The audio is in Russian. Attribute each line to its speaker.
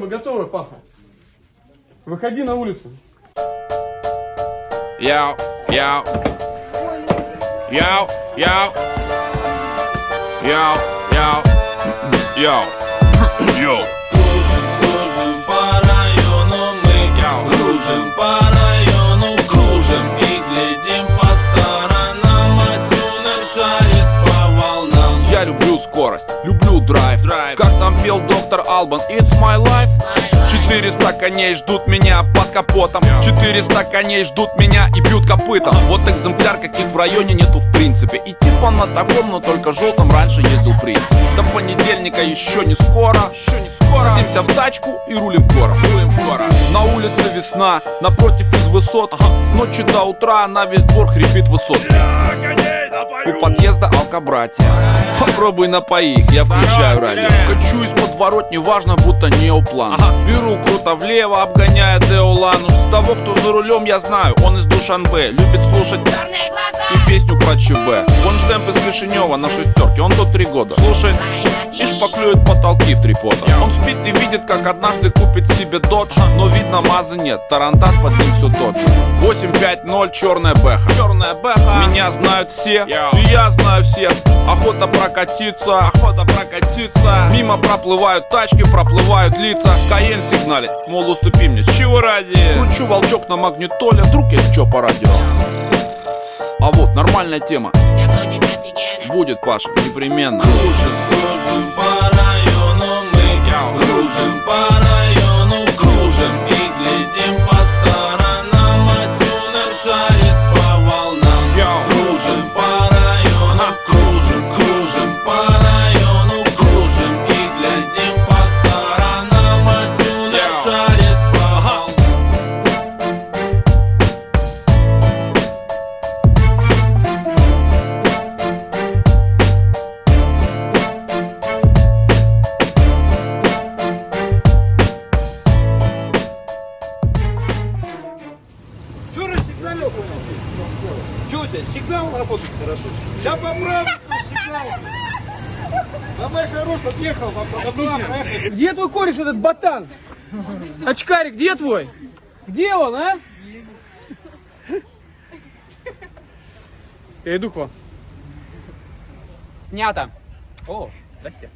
Speaker 1: готовы, Паха? Выходи на улицу.
Speaker 2: Яу, яу. Яу, яу. Яу, яу. Яу. Йоу.
Speaker 3: Кружим по району мы, кружим по району, кружим и глядим по сторонам, а тюнер шарит по волнам.
Speaker 2: Я люблю скорость, люблю драйв. Как там пел доктор Албан, it's my life. 400 коней ждут меня под капотом, 400 коней ждут меня и бьют копытом. Вот экземпляр, каких в районе нету в принципе. И типа на таком, но только желтом раньше ездил принц. До понедельника еще не скоро. Садимся в тачку и рулим в город. На улице весна, напротив из высот. С ночи до утра на весь двор хрипит Высоцкий. У подъезда алкобратья. Попробуй напои их, я включаю радио. Качу из подворот, неважно, будто неоплан. Беру круто влево, обгоняя Деоланус. Того, кто за рулем, я знаю, он из Душанбе. Любит слушать и песню про ЧБ. Вон штемп из Кишинева на шестерке, он тут 3 года. Слушает и шпаклюет потолки в 3 пота. Он спит и видит, как однажды купит себе додж. Но видно, мазы нет, тарантас под ним все тот же. 850, черная бэха. Меня знают все, и я знаю всех. Охота прокатиться. Мимо проплывают тачки, проплывают лица. Каен сигналит, мол, уступи мне, с чего ради? Кручу волчок на магнитоле, вдруг есть что по радио. А вот нормальная тема. Будет, Паша, непременно.
Speaker 3: Кружим по району мы, кружим по району, кружим и глядим по сторонам, а тюнер шарит по волнам. Кружим по району, кружим по району, кружим и глядим по сторонам, а тюнер шарит по волнам.
Speaker 4: Что рассигналил? Что у тебя, сигнал работает хорошо? Сейчас поправлю сигнал. Давай хорош, отъехал, отлично.
Speaker 1: Где твой кореш, этот ботан? Очкарик, где твой? Где он, а? Я иду к вам.
Speaker 5: Снято. О, здрасте.